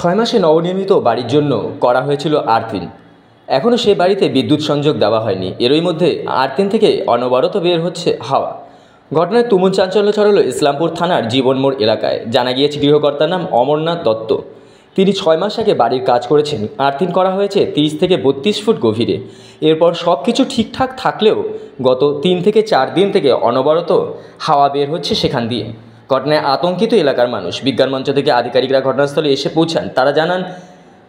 6 মাসে নবনির্মিত বাড়ির জন্য করা হয়েছিল আর্থিং। এখনও সে বাড়িতে বিদ্যুৎ সংযোগ দেওয়া হয়নি। এরই মধ্যে আর্থিং থেকে অনবরত বের হচ্ছে হাওয়া। ঘটনায় তুমুল চাঞ্চল্য ছড়ালো ইসলামপুর থানার জীবনমোড় এলাকায়। জানা গিয়েছে গৃহকর্তার নাম অমরনাথ দত্ত। তিনি 6 মাস আগে বাড়ির কাজ করেছেন। আর্থিং করা হয়েছে 30 থেকে 32 ফুট গভীরে। এরপর সব কিছু ঠিকঠাক থাকলেও গত 3 থেকে 4 দিন থেকে অনবরত হাওয়া বের হচ্ছে সেখান দিয়ে। ঘটনায় আতঙ্কিত এলাকার মানুষ। বিজ্ঞান মঞ্চ থেকে আধিকারিকরা ঘটনাস্থলে এসে পৌঁছান। তারা জানান,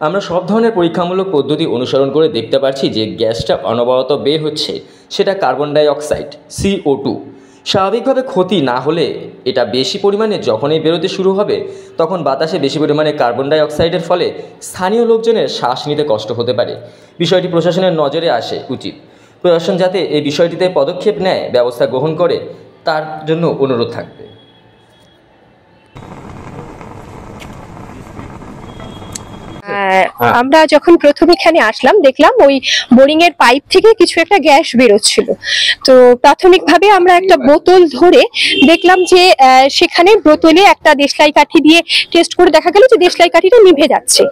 আমরা সব ধরনের পরীক্ষামূলক পদ্ধতি অনুসরণ করে দেখতে পারছি যে গ্যাসটা অনবরত বের হচ্ছে সেটা কার্বন ডাই অক্সাইড CO2। স্বাভাবিকভাবে ক্ষতি না হলে এটা বেশি পরিমাণে যখনই বেরোতে শুরু হবে তখন বাতাসে বেশি পরিমাণে কার্বন ডাই অক্সাইডের ফলে স্থানীয় লোকজনের শ্বাস নিতে কষ্ট হতে পারে। বিষয়টি প্রশাসনের নজরে আসে উচিত। প্রশাসন যাতে এই বিষয়টিতে পদক্ষেপ নেয়, ব্যবস্থা গ্রহণ করে, তার জন্য অনুরোধ থাকবে। আমরা যখন প্রথম এখানে আসলাম দেখলাম ওই বোরিং এর পাইপ থেকে কিছু একটা গ্যাস বেরোচ্ছিল। তো প্রাথমিকভাবে আমরা একটা বোতল ধরে দেখলাম যে সেখানে বোতলে একটা দেশলাই কাঠি দিয়ে টেস্ট করে দেখা গেল যে দেশলাই কাঠিটা নিভে যাচ্ছে।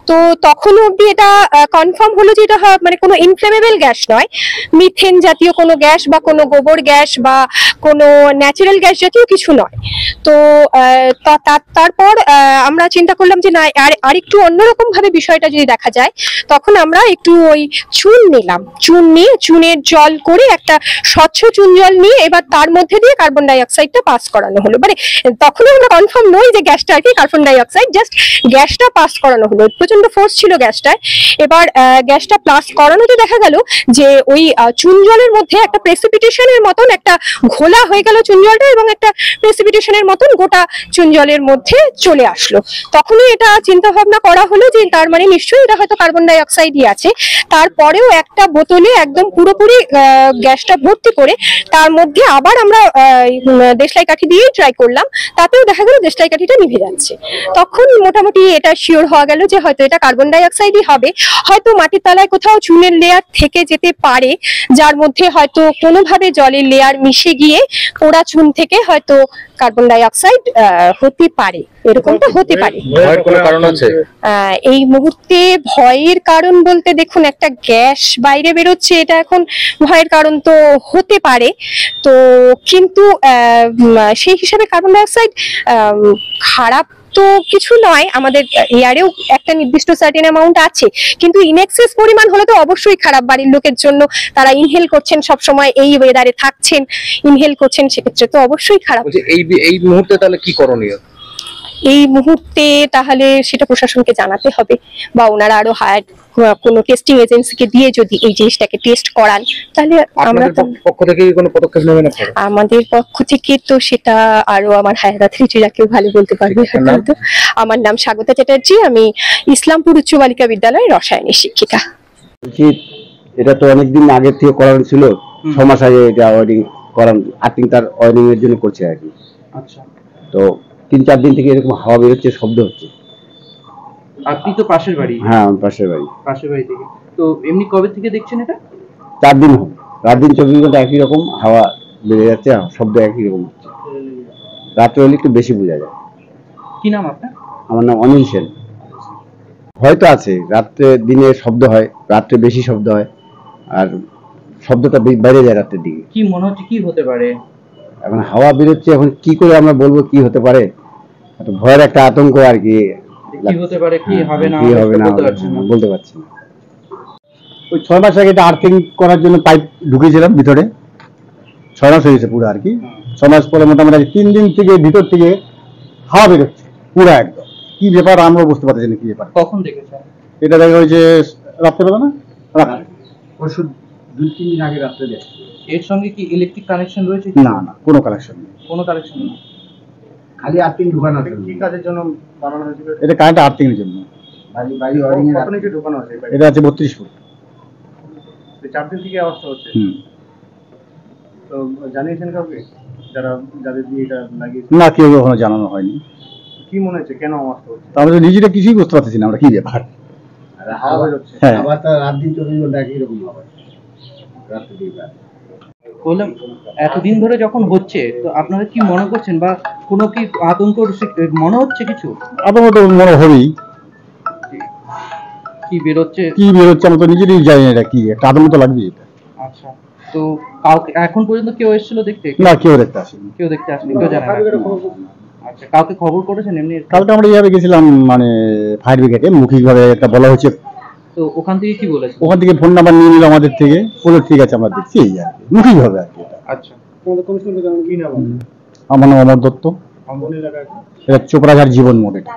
তো তখন অবধি এটা কনফার্ম হলো যে এটা মানে কোনো ইনফ্লেমেবল গ্যাস নয়, মিথেন জাতীয় কোনো গ্যাস বা কোনো গোবর গ্যাস বা কোনো ন্যাচারাল গ্যাস জাতীয় কিছু নয়। তো তারপর আমরা চিন্তা করলাম যে না, আর একটু অন্যরকম ভাবে বিষয়টা যদি দেখা যায়, তখন আমরা একটু ওই চুন নিলাম। চুন নিয়ে চুনের জল করে একটা স্বচ্ছ চুন জল নিয়ে এবার তার মধ্যে দিয়ে কার্বন ডাই অক্সাইডটা পাস করানো হলো। মানে তখনও আমরা কনফার্ম নই যে গ্যাসটা আর কি কার্বন ডাই অক্সাইড, জাস্ট গ্যাসটা পাস করানো হলো। প্রচন্ড ফোর্স ছিল গ্যাসটায়। এবার গ্যাসটা পাস করানোতে দেখা গেল যে ওই চুন জলের মধ্যে একটা প্রেসিপিটেশনের মতন একটা ঘোলা হয়ে গেল চুন জলটা, এবং একটা প্রেসিপিটেশনের মতন গোটা চুন জলের মধ্যে চলে আসলো। তখনই এটা চিন্তা ভাবনা করা হলো যে তার মানে নিশ্চয়ই এটা হয়তো কার্বন ডাই অক্সাইডই আছে। তারপরেও একটা বোতলে একদম পুরোপুরি গ্যাসটা ভর্তি করে তার মধ্যে আবার আমরা দেশলাই কাঠি দিয়েই ট্রাই করলাম, তাতেও দেখা গেল দেশলাই কাঠিটা নিভে যাচ্ছে। তখন মোটামুটি এটা শিওর হওয়া গেল যে হয়তো এটা কার্বন ডাই অক্সাইডই হবে। হয়তো মাটির তলায় কোথাও চুনের লেয়ার থেকে যেতে পারে, যার মধ্যে হয়তো কোনোভাবে জলের লেয়ার মিশে গিয়ে পোড়া চুন থেকে হয়তো কার্বন ডাই অক্সাইড হতে পারে, এরকমটা হতে পারে। ভয়ের কোনো কারণ আছে? এই মুহূর্তে ভয়ের কারণ বলতে দেখুন, একটা গ্যাস বাইরে বেরোচ্ছে, এটা এখন ভয়ের কারণ তো হতে পারে। তো কিন্তু সেই হিসাবে কার্বন ডাই অক্সাইড খারাপ তো কিছু নয়। আমাদের এয়ারেও একটা নির্দিষ্ট সার্টেন অ্যামাউন্ট আছে, কিন্তু ইনএক্সেস পরিমাণ হলে তো অবশ্যই খারাপ। বাড়ির লোকের জন্য তারা ইনহেল করছেন, সব সময় এই ওয়েদারে থাকছেন, ইনহেল করছেন, সেক্ষেত্রে তো অবশ্যই খারাপ। এই মুহূর্তে তাহলে কি করণীয়? এই মুহূর্তে তাহলে সেটা প্রশাসনকে জানাতে হবে, বা ওনারা আরো হায়ার কোনো টেস্টিং এজেন্সিকে দিয়ে যদি এই জিনিসটাকে টেস্ট করান, তাহলে আমরা পক্ষ থেকে কোনো পদক্ষেপ নেবেন আপনারা? আমাদের পক্ষ থেকে তো সেটা আরো আমার হায়ার অথরিটিরা কেউ ভালো বলতে পারবে। আমার নাম স্বাগতা চ্যাটার্জি, আমি ইসলামপুর উচ্চ বালিকা বিদ্যালয়ের রসায়নের শিক্ষিকা। এটা তো অনেকদিন আগে থেকে করানো ছিল, 6 মাস আগে এটা ওয়ারিং করান, আর্থিং তার ওয়ারিং এর জন্য করছে আর কি। আচ্ছা, তো 3-4 দিন থেকে এরকম হাওয়া বেরোচ্ছে, শব্দ হচ্ছে। আপনি তো পাশের বাড়ি? হ্যাঁ, আমার পাশের বাড়ি। পাশের বাড়ি থেকে তো এমনি কবে থেকে দেখছেন এটা? 4 দিন হবে। রাত দিন 24 ঘন্টা একই রকম হাওয়া বেড়ে যাচ্ছে, শব্দ একই রকম হচ্ছে। রাত্রে হলে একটু বেশি বোঝা যায়। কি নাম আপনার? আমার নাম অনিল সেন। হয়তো আছে, রাত্রে দিনে শব্দ হয়, রাত্রে বেশি শব্দ হয়, আর শব্দটা বাইরে যায় রাতের দিকে। কি মনে হচ্ছে কি হতে পারে? এখন হাওয়া বেরোচ্ছে, এখন কি করে আমরা বলবো কি হতে পারে? ভয়ের একটা আতঙ্ক আর কি। কি হতে পারে, কি হবে না বলতে পারছি না। ওই 6 মাস আগে এটা আর্থিং করার জন্য পাইপ ঢুকিয়েছিলাম ভিতরে। 6 মাস হয়েছে পুরো আর কি। 6 মাস পরে মোটামুটি 3 দিন থেকে ভিতর থেকে হাওয়া বেরোচ্ছে পুরো একদম। কি ব্যাপার আমরা বুঝতে পারছি না কি ব্যাপার। কখন দেখেছেন এটা? দেখা হয়েছে রাত্রেবেলা, না পরশু 2-3 দিন আগে রাত্রে দেখছি। এর সঙ্গে কি ইলেকট্রিক কানেকশন রয়েছে? না, কোনো কানেকশন নেই। কোনো কানেকশন নেই, খালি আর্থিং ঢোকানো আছে। কি কাজের জন্য বানানো হয়েছিল এটা? কারেন্ট আর্থিং এর জন্য। বাড়ি ওয়ারিং এর কত নিচে ঢোকানো আছে? এটা আছে 32 ফুট। 4 দিন থেকে অবস্থা হচ্ছে। তো জানিয়েছেন কাউকে যাদের দিয়ে এটা লাগিয়েছে? না, কেউ কখনো জানানো হয়নি। কি মনে হচ্ছে কেন অবস্থা হচ্ছে? আমরা নিজেরা কিছুই বুঝতে পারতেছি না আমরা কি ব্যাপার। হাওয়া বেরোচ্ছে, আবার তো রাত দিন 24 ঘন্টা একই রকম হবে। রাতে দিবা বললাম এতদিন ধরে যখন হচ্ছে, তো আপনারা কি মনে করছেন, বা কোনো কি আতঙ্ক মনে হচ্ছে? কিছু আতঙ্ক তো মনে হবেই, কি বেরোচ্ছে? কি বেরোচ্ছে আমরা তো নিজেরই জানি না এটা কি, একটা আদম তো লাগবে এটা। আচ্ছা, তো কাউকে এখন পর্যন্ত কেউ এসেছিল দেখতে? না, কেউ দেখতে আসেনি। কেউ দেখতে আসেনি, কেউ জানে না। আচ্ছা, কাউকে খবর করেছেন এমনি? কালকে আমরা এইভাবে গেছিলাম মানে ফায়ার ব্রিগেডে, মৌখিকভাবে একটা বলা হয়েছে। তো ওখান থেকে কি বলেছে? ওখান থেকে ফোন নাম্বার নিয়ে নিল আমাদের থেকে, বললো ঠিক আছে আমরা দেখছি, এই আর কি মৌখিকভাবে আর কি। আচ্ছা, কি নাম? আমার নাম অমর দত্ত, আমবন এলাকা। এটা চোপড়াঘাট জীবন মোড় এটা।